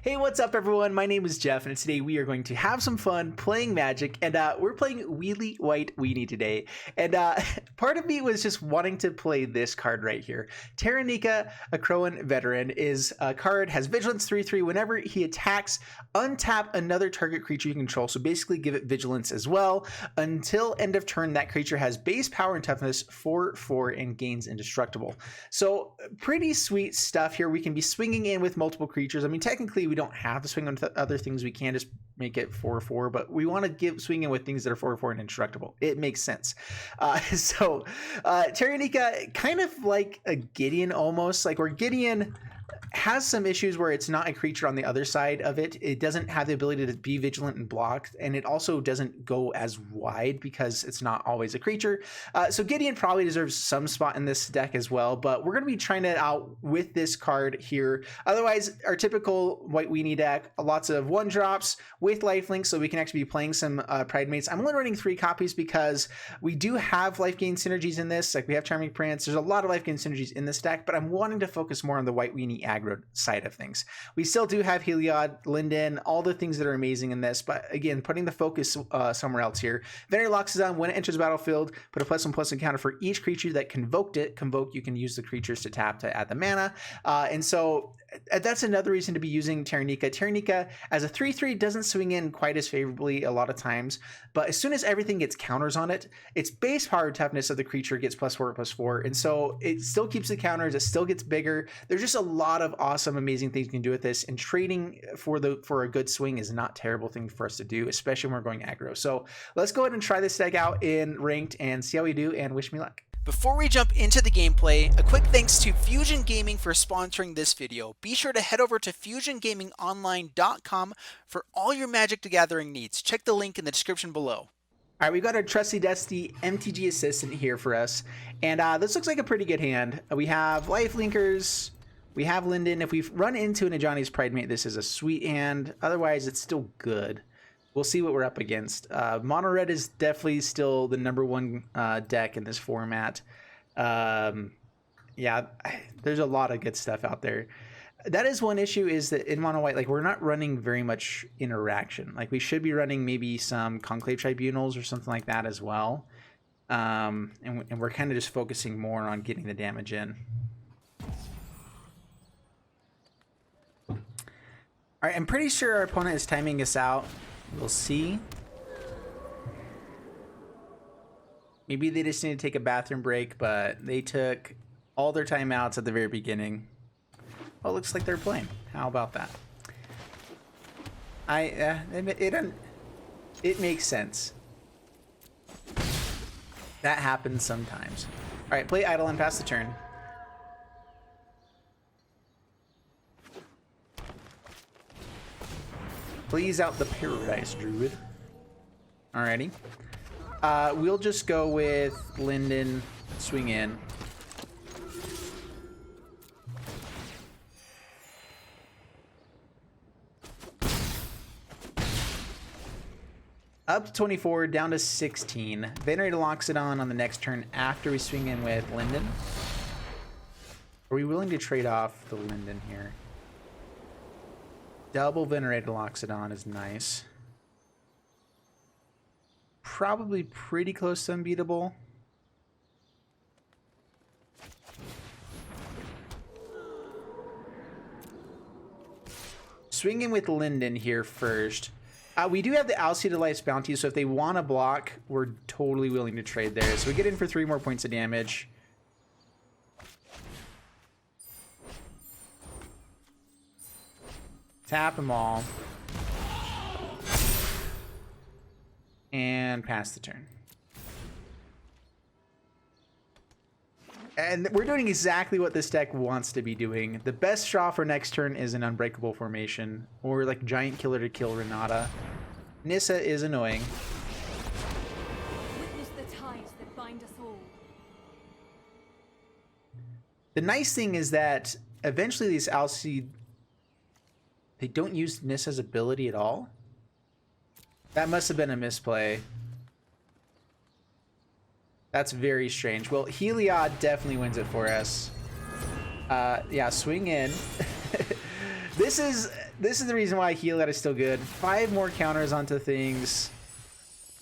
Hey, what's up everyone? My name is Jeff and today we are going to have some fun playing Magic, and we're playing Wheelie White Weenie today. And part of me was just wanting to play this card right here. TARINIKA, a Crowan veteran, is a card, has Vigilance 3/3. Whenever he attacks, untap another target creature you control. So basically give it Vigilance as well. Until end of turn, that creature has base power and toughness 4/4 and gains indestructible. So pretty sweet stuff here. We can be swinging in with multiple creatures. I mean, technically we don't have to swing on other things. We can just make it 4/4, but we want to swing in with things that are 4/4 and indestructible. It makes sense. TARINIKA, kind of like a Gideon almost, like where Gideon has some issues where it's not a creature on the other side of it. It doesn't have the ability to be vigilant and blocked, and it also doesn't go as wide because it's not always a creature. So Gideon probably deserves some spot in this deck as well, but we're going to be trying it out with this card here. Otherwise, our typical White Weenie deck, lots of 1-drops with lifelink, so we can actually be playing some Pride Mates. I'm only running 3 copies because we do have life gain synergies in this. Like we have Charming Prince. There's a lot of life gain synergies in this deck, but I'm wanting to focus more on the White Weenie aggro side of things. We still do have Heliod, Linden, all the things that are amazing in this, but again, putting the focus somewhere else here. Venerate Loxodon, when it enters the battlefield, put a +1/+1 counter for each creature that convoked it. Convoke, you can use the creatures to tap to add the mana. And so that's another reason to be using TARINIKA. TARINIKA as a 3/3 doesn't swing in quite as favorably a lot of times, but as soon as everything gets counters on it, its base power toughness of the creature gets +4/+4, and so it still keeps the counters, it still gets bigger. There's just a lot of awesome, amazing things you can do with this, and trading for a good swing is not a terrible thing for us to do, especially when we're going aggro. So let's go ahead and try this deck out in ranked and see how we do, and wish me luck. Before we jump into the gameplay, a quick thanks to Fusion Gaming for sponsoring this video. Be sure to head over to FusionGamingOnline.com for all your Magic the Gathering needs. Check the link in the description below. All right, we've got our trusty dusty MTG assistant here for us, and this looks like a pretty good hand. We have life linkers, we have Linden. If we run into an Ajani's Pride Mate, this is a sweet hand. Otherwise, it's still good. We'll see what we're up against. Mono Red is definitely still the #1 deck in this format. Yeah, there's a lot of good stuff out there. That is one issue, is that in Mono White, like, we're not running very much interaction. Like, we should be running maybe some Conclave Tribunals or something like that as well. And we're kind of just focusing more on getting the damage in. All right, I'm pretty sure our opponent is timing us out. We'll see. Maybe they just need to take a bathroom break, but they took all their timeouts at the very beginning. Well, it looks like they're playing. How about that? It makes sense. That happens sometimes. All right, play idle and pass the turn. Please out the Paradise Druid. Alrighty. We'll just go with Linden, swing in. Up to 24, down to 16. Venerate Loxodon on the next turn after we swing in with Linden. Are we willing to trade off the Linden here? Double Venerated Loxodon is nice. Probably pretty close to unbeatable. Swing in with Linden here first. We do have the Alcide Life's Bounty, so if they want to block, we're totally willing to trade there. So we get in for 3 more points of damage. Tap them all. And pass the turn. And we're doing exactly what this deck wants to be doing. The best draw for next turn is an Unbreakable Formation, or like Giant Killer to kill Renata. Nissa is annoying. Witness the ties that bind us all. The nice thing is that eventually these Alcide, they don't use Nissa's ability at all. That must have been a misplay. That's very strange. Well, Heliod definitely wins it for us. Yeah, swing in. This This is the reason why Heliod is still good. 5 more counters onto things.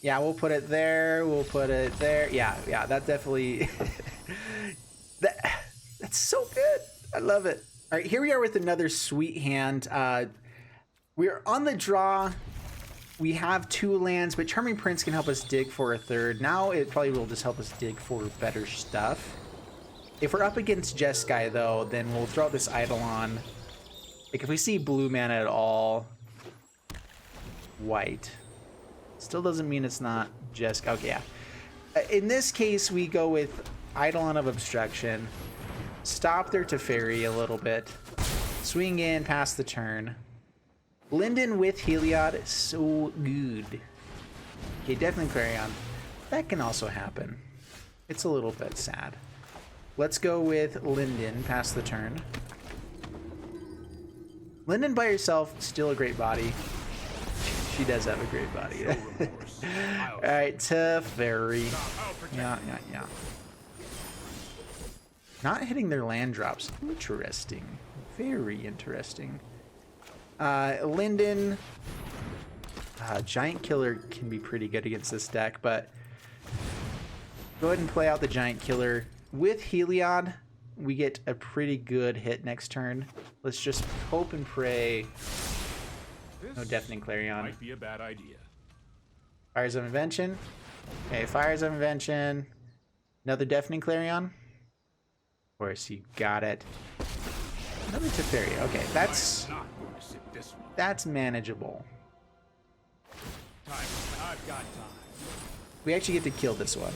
Yeah, we'll put it there. We'll put it there. Yeah, that definitely... That's so good. I love it. All right, here we are with another sweet hand. We're on the draw. We have 2 lands, but Charming Prince can help us dig for a 3rd. Now it probably will just help us dig for better stuff. If we're up against Jeskai, though, then we'll throw out this Eidolon. Like, if we see blue mana at all, white. Still doesn't mean it's not Jeskai. Okay, yeah. In this case, we go with Eidolon of Obstruction. Stop their Teferi a little bit. Swing in, pass the turn. Linden with Heliod, so good. Okay, definitely Clarion. That can also happen. It's a little bit sad. Let's go with Linden, pass the turn. Linden by herself, still a great body. She does have a great body. Alright, Teferi. Yeah. Not hitting their land drops. Interesting. Very interesting. Linden. Giant Killer can be pretty good against this deck, but go ahead and play out the Giant Killer. With Heliod, we get a pretty good hit next turn. Let's just hope and pray. No Deafening Clarion. Might be a bad idea. Fires of Invention. Okay, Fires of Invention. Another Deafening Clarion. Of course, you got it. Another Teferi. Okay, that's manageable. I've got time. We actually get to kill this one.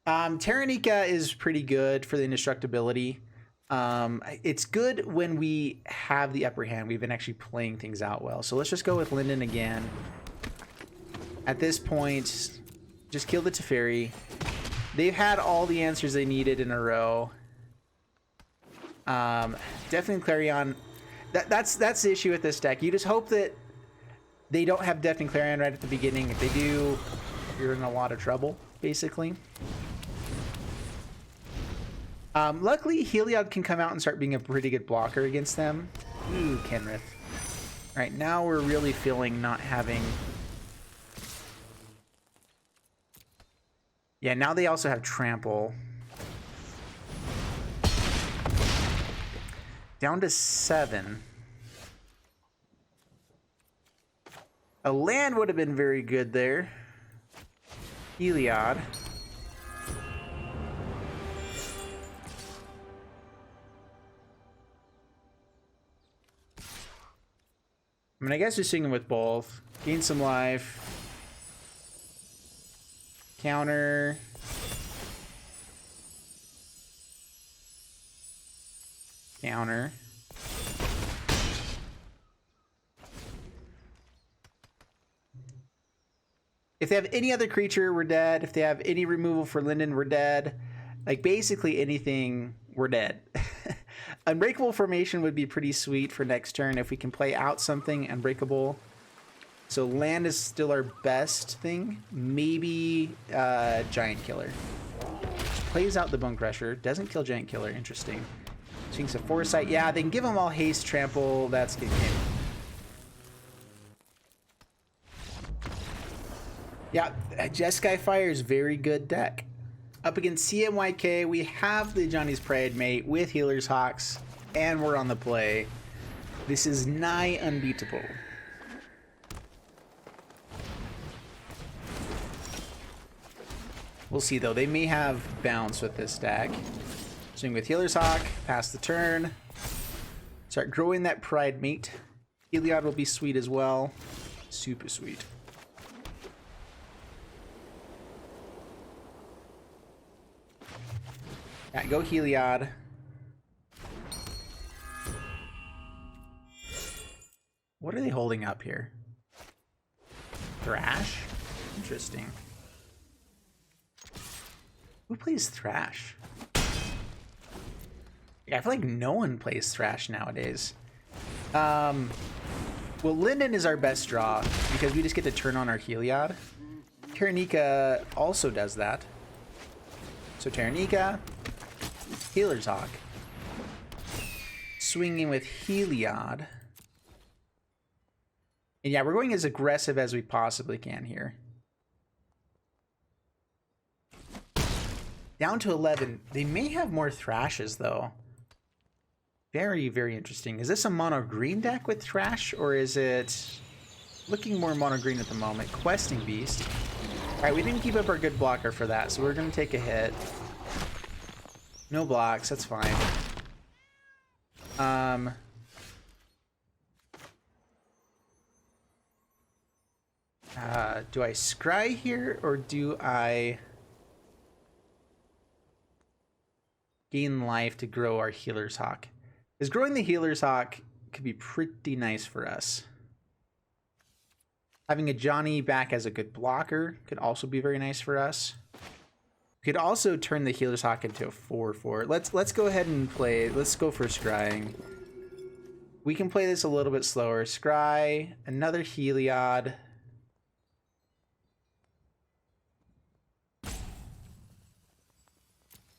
Tarinika is pretty good for the indestructibility. It's good when we have the upper hand. We've been actually playing things out well. So let's just go with Linden again. At this point, just kill the Teferi. They've had all the answers they needed in a row. Deafening Clarion. That's the issue with this deck. You just hope that they don't have Deafening Clarion right at the beginning. If they do, you're in a lot of trouble, basically. Luckily, Heliod can come out and start being a pretty good blocker against them. Ooh, Kenrith. All right, now we're really feeling not having... Yeah, now they also have Trample. Down to 7. A land would have been very good there. Heliod. I mean, I guess just swinging with both. Gain some life. Counter. Counter. If they have any other creature, we're dead. If they have any removal for Linden, we're dead. Like, basically anything, we're dead. Unbreakable Formation would be pretty sweet for next turn if we can play out something Unbreakable. So land is still our best thing. Maybe Giant Killer. Plays out the Bone Crusher. Doesn't kill Giant Killer. Interesting. Swings of Foresight. Yeah, they can give them all haste, trample. That's good game. Yeah, Jeskai Fire is very good deck. Up against CMYK, we have the Johnny's Pride mate with Healer's Hawks, and we're on the play. This is nigh unbeatable. We'll see, though. They may have bounce with this stack. Swing with Healer's Hawk, pass the turn. Start growing that Pride mate. Heliod will be sweet as well. Super sweet. Yeah, go Heliod. What are they holding up here? Thrash? Interesting. Who plays Thrash? I feel like no one plays Thrash nowadays. Well, Linden is our best draw because we just get to turn on our Heliod. Tarinika also does that. So Tarinika, Healer's Hawk. swinging with Heliod. And yeah, we're going as aggressive as we possibly can here. Down to 11. They may have more Thrashes, though. Very, very interesting. Is this a mono green deck with Thrash, or is it looking more mono green at the moment? Questing Beast. All right, we didn't keep up our good blocker for that, so we're going to take a hit. No blocks, that's fine. Do I scry here, or do I gain life to grow our Healer's Hawk? Because growing the Healer's Hawk could be pretty nice for us. Having a Johnny back as a good blocker could also be very nice for us. We could also turn the Healer's Hawk into a 4/4. Let's go ahead and play. Let's go for scrying. We can play this a little bit slower. Scry, another Heliod.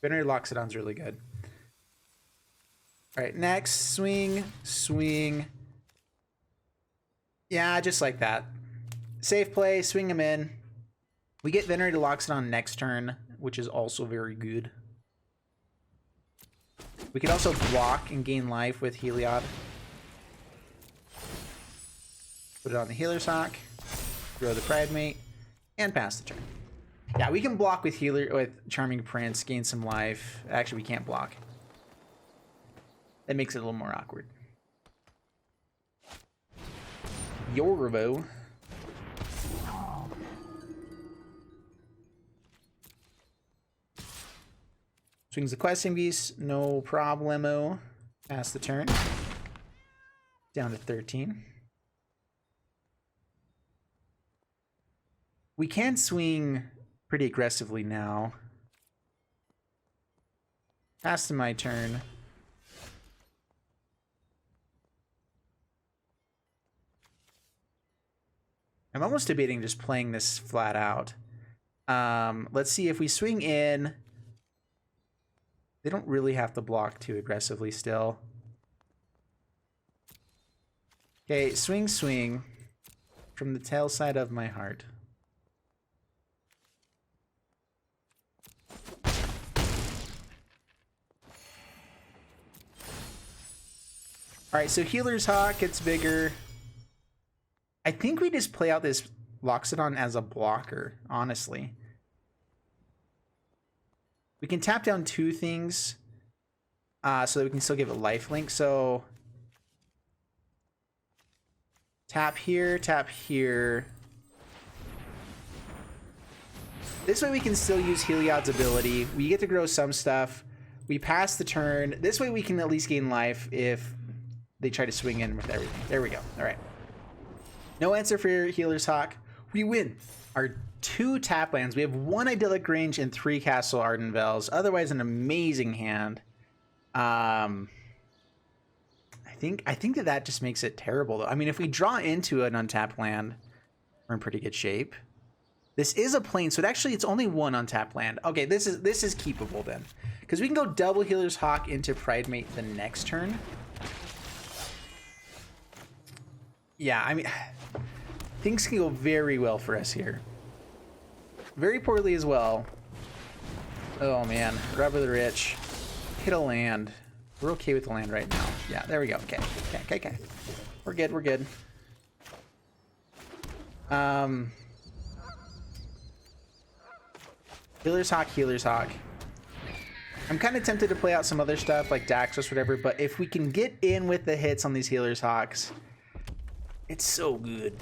Venerary Loxodon's really good. All right, next, swing, swing. Yeah, just like that. Safe play, swing him in. We get Venerated Loxodon next turn, which is also very good. We could also block and gain life with Heliod. Put it on the Healer's Hawk, grow the Pridemate, and pass the turn. Yeah, we can block with Charming Prince, gain some life. Actually, we can't block. That makes it a little more awkward. Yorvo. Swings the Questing Beast, no problemo. Pass the turn. Down to 13. We can swing pretty aggressively now. Pass to my turn. I'm almost debating just playing this flat out. Let's see if we swing in. They don't really have to block too aggressively still. Okay, swing, swing. From the tail side of my heart. Alright, so Healer's Hawk gets bigger. I think we just play out this Loxodon as a blocker, honestly. We can tap down two things so that we can still give it lifelink. So tap here, tap here. This way we can still use Heliod's ability. We get to grow some stuff. We pass the turn. This way we can at least gain life if they try to swing in with everything. There we go. All right. No answer for Healer's Hawk. We win our 2 tap lands. We have 1 Idyllic Range and 3 Castle Ardenvales. Otherwise, an amazing hand. I think that just makes it terrible, though. I mean, if we draw into an untapped land, we're in pretty good shape. This is a plane, so it's only 1 untapped land. Okay, this is keepable then, because we can go double Healer's Hawk into Pridemate the next turn. Yeah, I mean, things can go very well for us here. Very poorly as well. Oh man, Rob of the Rich. Hit a land. We're okay with the land right now. Yeah, there we go. Okay. We're good. Healer's Hawk. I'm kind of tempted to play out some other stuff like Daxos, whatever, but if we can get in with the hits on these Healer's Hawks, it's so good.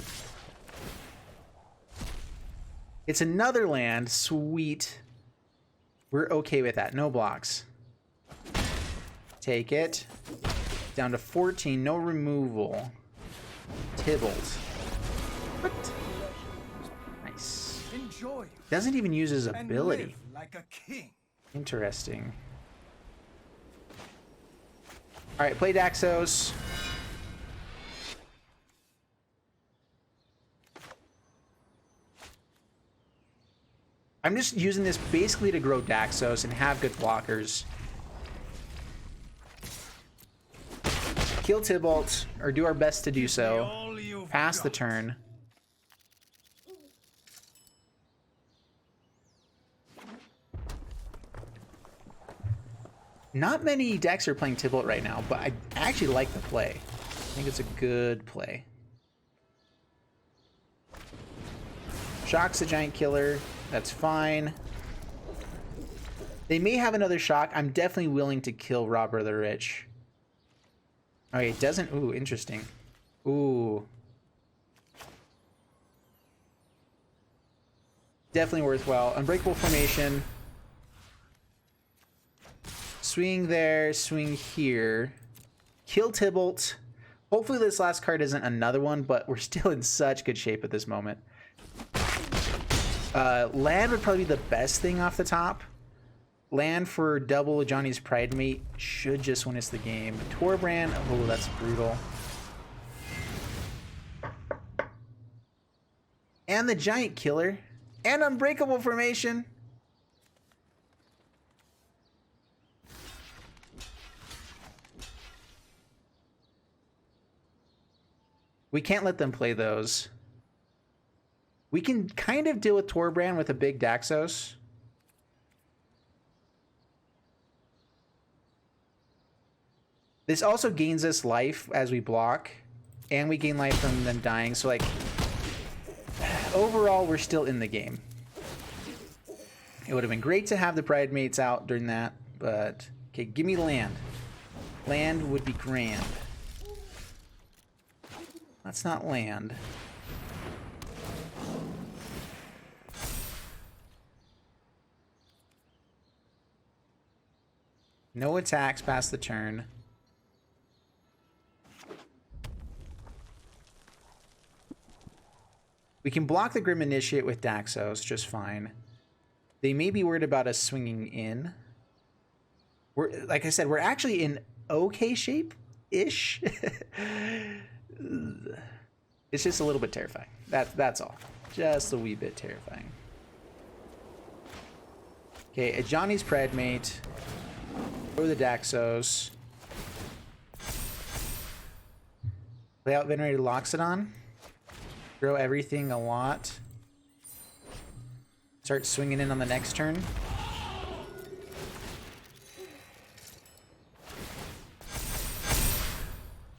It's another land. Sweet. We're okay with that. No blocks. Take it. Down to 14. No removal. Tibbled. What? Nice. Doesn't even use his ability. Like a king. Interesting. Alright, play Daxos. I'm just using this basically to grow Daxos and have good blockers. kill Tybalt, or do our best to do so. Pass the turn. Not many decks are playing Tybalt right now, but I actually like the play. I think it's a good play. Shock's a giant killer. That's fine. They may have another shock. I'm definitely willing to kill Robber the Rich. Okay, it doesn't... Ooh, interesting. Ooh. Definitely worthwhile. Unbreakable formation. Swing there, swing here. Kill Tybalt. Hopefully this last card isn't another one, but we're still in such good shape at this moment. Land would probably be the best thing off the top. Land for double Johnny's Pride Mate should just win us the game. Torbrand, oh, that's brutal. And the Giant Killer. And Unbreakable Formation. We can't let them play those. We can kind of deal with Torbrand with a big Daxos. This also gains us life as we block, and we gain life from them dying, so like, overall, we're still in the game. It would have been great to have the Pride Mates out during that, but, okay, give me land. Land would be grand. That's not land. No attacks past the turn. We can block the Grim Initiate with Daxos just fine. They may be worried about us swinging in. We're, like I said, we're actually in okay shape-ish. It's just a little bit terrifying. That's all. Just a wee bit terrifying. Okay, a Johnny's Pride Mate. Throw the Daxos. Play out Venerated Loxodon. Throw everything a lot. Start swinging in on the next turn.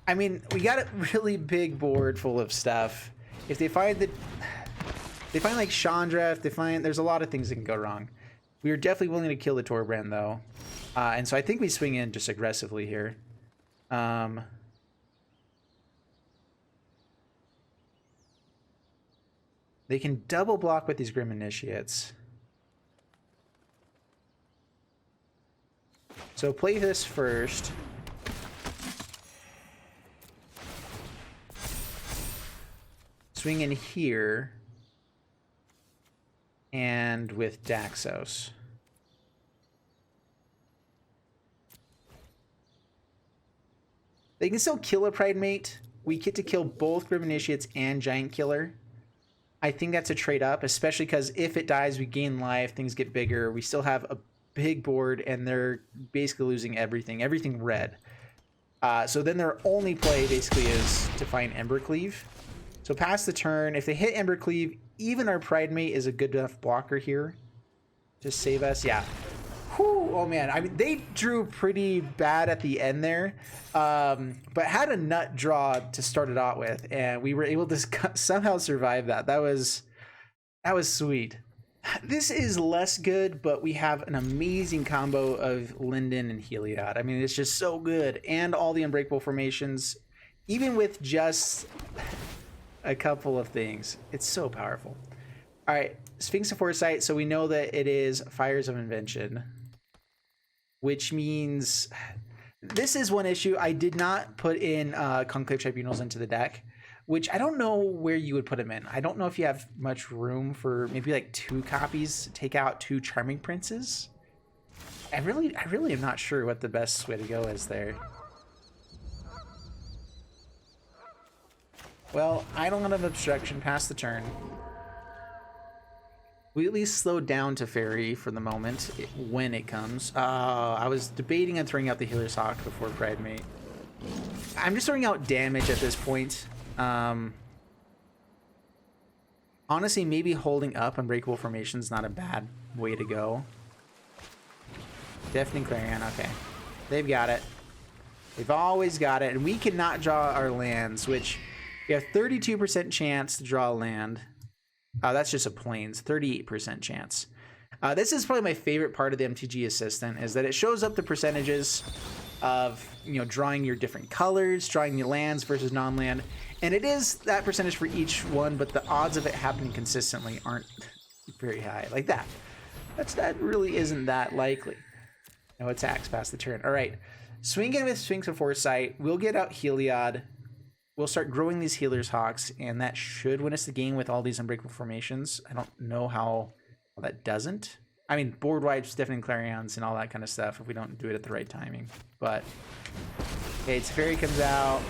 I mean, we got a really big board full of stuff. If they find that, they find like Chandra, if they find, there's a lot of things that can go wrong. We are definitely willing to kill the Torbrand though. And so I think we swing in just aggressively here. They can double block with these Grim Initiates. So play this first. Swing in here. And with Daxos. They can still kill a Pride Mate. We get to kill both Grim Initiates and Giant Killer. I think that's a trade up, especially because if it dies, we gain life, things get bigger. We still have a big board, and they're basically losing everything red. So then their only play basically is to find Embercleave. So pass the turn. If they hit Embercleave, even our Pride Mate is a good enough blocker here to save us. Yeah. Whew, oh man, I mean, they drew pretty bad at the end there, but had a nut draw to start it out with, and we were able to somehow survive that. That was sweet. This is less good, but we have an amazing combo of Linden and Heliod. I mean, it's just so good, and all the unbreakable formations, even with just a couple of things. It's so powerful. All right, Sphinx of Foresight, so we know that it is Fires of Invention, which means this is one issue. I did not put in Conclave Tribunals into the deck, which I don't know where you would put them in. I don't know if you have much room for maybe like 2 copies, take out 2 Charming Princes. I really am not sure what the best way to go is there. Well, I don't have obstruction past the turn. We at least slow down to Fairy for the moment when it comes. I was debating on throwing out the Healer's Hawk before Pride Mate. I'm just throwing out damage at this point. Honestly, maybe holding up Unbreakable Formation is not a bad way to go. Deafening Clarion, okay. They've got it. They've always got it. And we cannot draw our lands, which we have 32% chance to draw land. That's just a plains, 38% chance. This is probably my favorite part of the MTG Assistant, is that it shows up the percentages of, you know, drawing your different colors, drawing your lands versus non-land. And it is that percentage for each one, but the odds of it happening consistently aren't very high. Like that. That really isn't that likely. No attacks past the turn. All right. Swing in with Sphinx of Foresight. We'll get out Heliod. We'll start growing these Healer's Hawks, and that should win us the game with all these Unbreakable Formations. I don't know how that doesn't. I mean, board wipes, Deafening Clarions, and all that kind of stuff if we don't do it at the right timing. But, okay, Teferi comes out.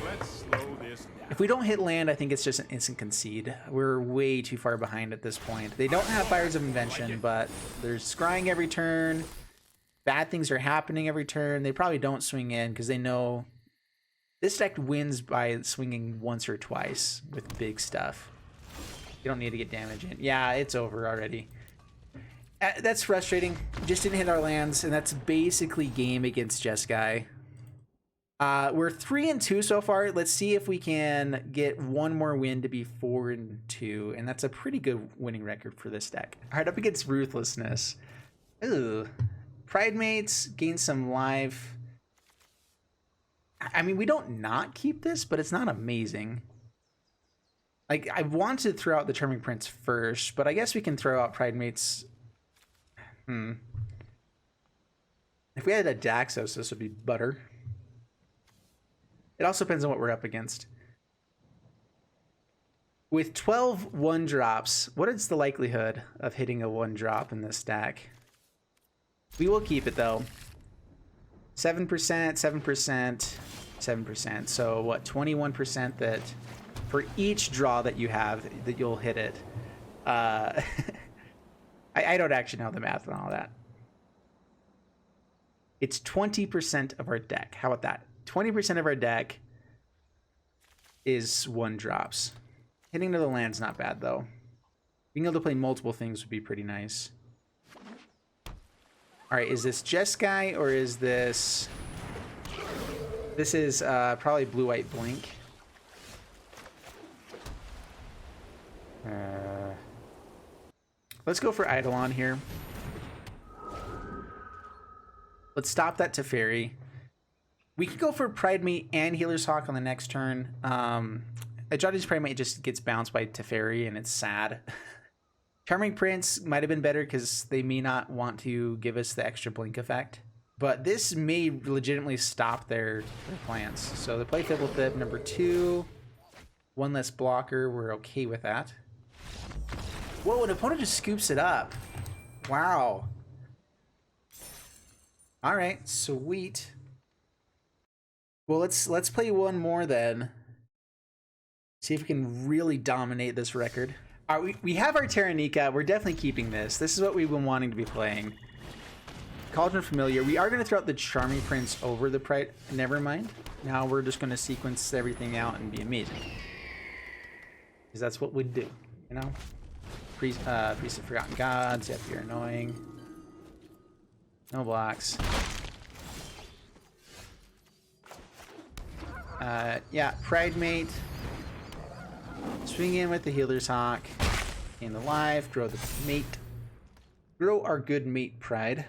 Let's slow this down. If we don't hit land, I think it's just an instant concede. We're way too far behind at this point. They don't have Fires of Invention, but they're scrying every turn. Bad things are happening every turn. They probably don't swing in because they know this deck wins by swinging once or twice with big stuff. You don't need to get damage in. Yeah, it's over already. That's frustrating. Just didn't hit our lands, and that's basically game against Jeskai. We're 3-2 so far. Let's see if we can get one more win to be 4-2, and that's a pretty good winning record for this deck. All right, up against Ruthlessness. Ooh. Pride Mates gain some life. I mean, we don't not keep this, but it's not amazing. Like, I want to throw out the Charming Prince first, but I guess we can throw out Pride Mates. If we had a Daxos, this would be butter. It also depends on what we're up against. With 12 1-drops, what is the likelihood of hitting a 1-drop in this stack? We will keep it, though. 7%, 7%, 7%. So, what, 21% that for each draw that you have, that you'll hit it. I don't actually know the math on all that. It's 20% of our deck. How about that? 20% of our deck is 1-drops. Hitting to the land's not bad, though. Being able to play multiple things would be pretty nice. All right, is this Jeskai or is this... This is probably Blue-White Blink. Let's go for Eidolon here. Let's stop that Teferi. We could go for Pride Mate and Healer's Hawk on the next turn. Ajadi's Pride Mate just gets bounced by Teferi, and it's sad. Charming Prince might have been better because they may not want to give us the extra blink effect. But this may legitimately stop their plans. So they play Fibblethip, number 2. One less blocker. We're okay with that. Whoa, an opponent just scoops it up. Wow. All right, sweet. Well, let's play one more then. See if we can really dominate this record. All right, we have our TARINIKA. We're definitely keeping this. This is what we've been wanting to be playing. Cauldron Familiar. We are going to throw out the Charming Prince over the Pride. Never mind. Now we're just going to sequence everything out and be amazing. Because that's what we'd do, you know? Priest of Forgotten Gods. Yep, you're annoying. No blocks. Yeah, Pride Mate. Swing in with the Healer's Hawk. Gain the life. Grow the mate. Grow our good mate Pride.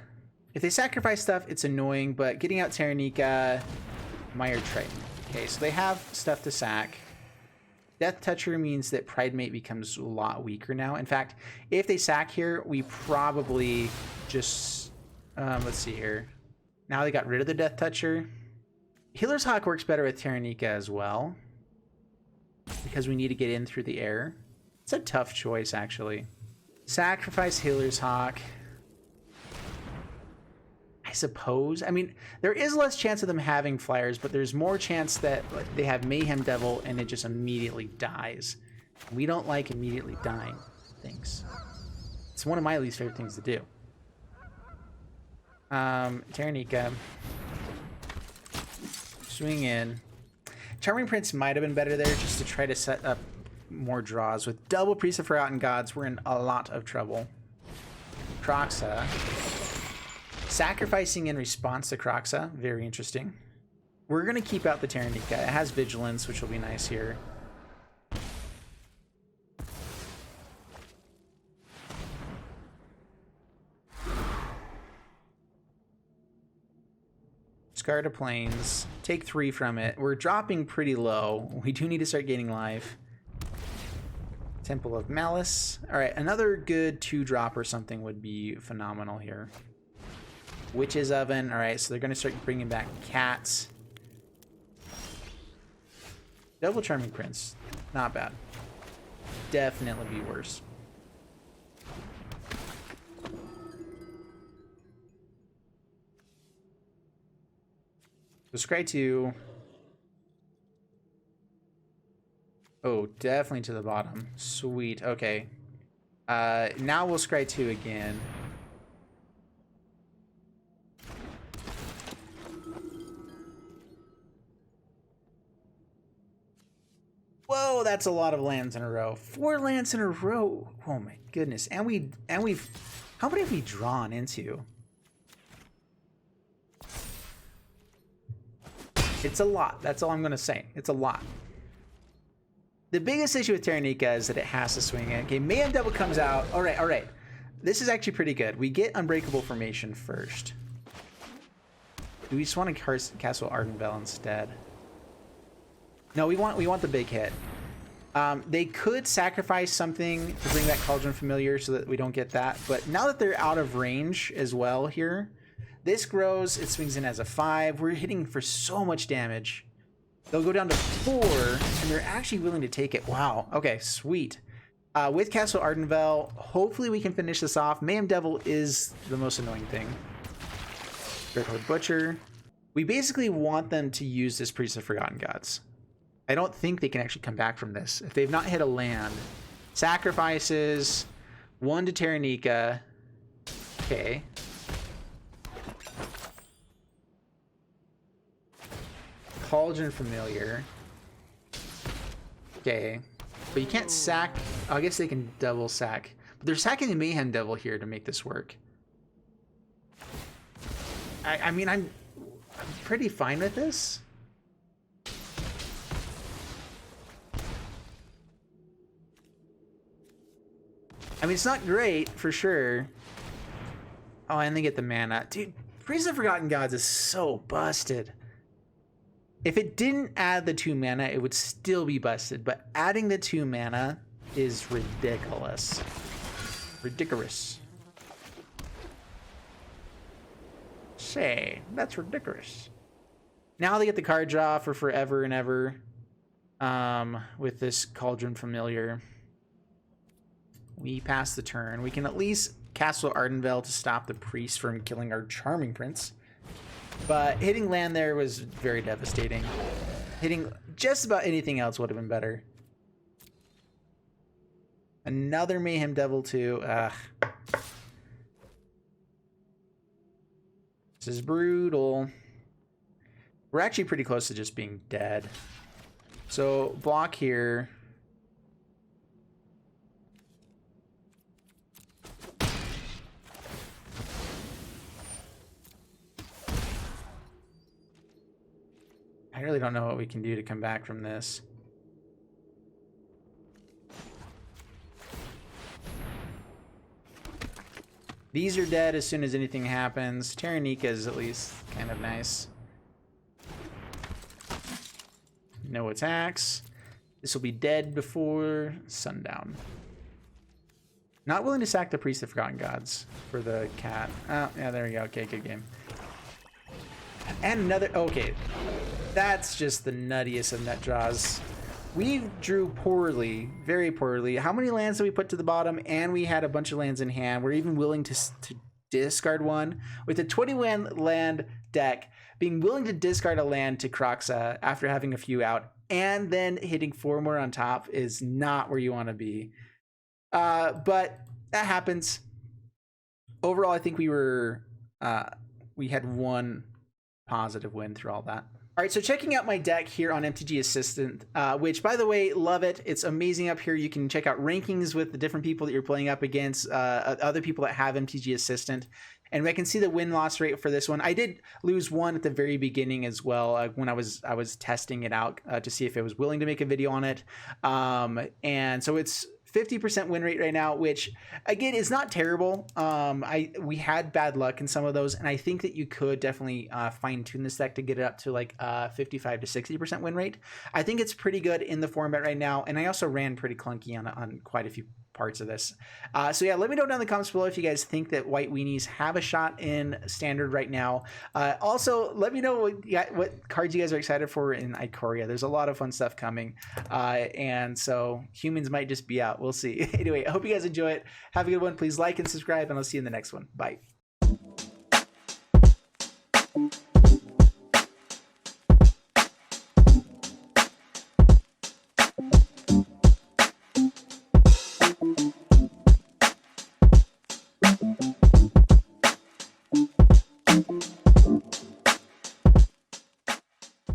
If they sacrifice stuff, it's annoying, but getting out TARINIKA, Mire Triton. Okay, so they have stuff to sack. Death Toucher means that Pride Mate becomes a lot weaker now. In fact, if they sack here, we probably just... let's see here. Now they got rid of the Death Toucher. Healer's Hawk works better with TARINIKA as well, because we need to get in through the air. It's a tough choice, actually. Sacrifice Healer's Hawk. I suppose. I mean, there is less chance of them having flyers, but there's more chance that they have Mayhem Devil and it just immediately dies. We don't like immediately dying things. It's one of my least favorite things to do. TARINIKA. Swing in. Charming Prince might have been better there just to try to set up more draws. With double Priest of Forgotten Gods, we're in a lot of trouble. Kroxa. Sacrificing in response to Kroxa. Very interesting. We're going to keep out the Tarinika. It has Vigilance, which will be nice here. Scar to Plains. Take 3 from it. We're dropping pretty low. We do need to start gaining life. Temple of Malice. Alright, another good 2-drop or something would be phenomenal here. Witch's Oven. Alright, so they're going to start bringing back cats. Double Charming Prince. Not bad. Definitely be worse. So Scry 2. Oh, definitely to the bottom. Sweet. Okay. Now we'll Scry 2 again. Whoa, that's a lot of lands in a row. 4 lands in a row. Oh my goodness. And we've how many have we drawn into? It's a lot. That's all I'm gonna say. It's a lot. The biggest issue with Tarinika is that it has to swing it. Okay, Mayhem Devil comes out. All right. This is actually pretty good. We get Unbreakable Formation first. Do we just want to Castle Ardenvale instead? No, we want the big hit. They could sacrifice something to bring that Cauldron Familiar so that we don't get that. But now that they're out of range as well here, this grows. It swings in as a 5. We're hitting for so much damage. They'll go down to 4, and they're actually willing to take it. Wow. Okay, sweet. With Castle Ardenvale, hopefully we can finish this off. Mayhem Devil is the most annoying thing. Darkwood Butcher. We basically want them to use this Priest of Forgotten Gods. I don't think they can actually come back from this. If they've not hit a land. Sacrifices. 1 to Tarinika. Okay. Cauldron Familiar. Okay. But you can't sack. Oh, I guess they can double sack. But they're sacking the Mayhem Devil here to make this work. I mean, I'm pretty fine with this. I mean, it's not great, for sure. Oh, and they get the mana. Dude, Priest of Forgotten Gods is so busted. If it didn't add the 2 mana, it would still be busted. But adding the 2 mana is ridiculous. Ridiculous. Say, that's ridiculous. Now they get the card draw for forever and ever. With this Cauldron Familiar. We pass the turn. We can at least Castle Ardenvale to stop the priest from killing our Charming Prince. But hitting land there was very devastating. Hitting just about anything else would have been better. Another Mayhem Devil too. This is brutal. We're actually pretty close to just being dead. So block here. I really don't know what we can do to come back from this. These are dead as soon as anything happens. Tarinika is at least kind of nice. No attacks. This will be dead before sundown. Not willing to sack the Priest of Forgotten Gods for the cat. Oh, yeah, there we go. Okay, good game. And another... Okay. That's just the nuttiest of nut draws. We drew poorly, very poorly. How many lands did we put to the bottom? And we had a bunch of lands in hand. We're even willing to discard one. With a 21 land deck, being willing to discard a land to Kroxa after having a few out, and then hitting 4 more on top is not where you want to be. But that happens. Overall, I think we had one positive win through all that. All right, so checking out my deck here on MTG Assistant, which, by the way, love it. It's amazing up here. You can check out rankings with the different people that you're playing up against, other people that have MTG Assistant. And I can see the win-loss rate for this one. I did lose one at the very beginning as well when I was testing it out to see if it was willing to make a video on it. And so it's 50% win rate right now, which again is not terrible. We had bad luck in some of those, and I think that you could definitely fine tune this deck to get it up to like 55 to 60% win rate. I think it's pretty good in the format right now, and I also ran pretty clunky on quite a few parts of this. So yeah, let me know down in the comments below if you guys think that white weenies have a shot in standard right now. Also, let me know what cards you guys are excited for in Ikoria. There's a lot of fun stuff coming, and so humans might just be out. We'll see. Anyway, I hope you guys enjoy it. Have a good one. Please like and subscribe, and I'll see you in the next one. Bye.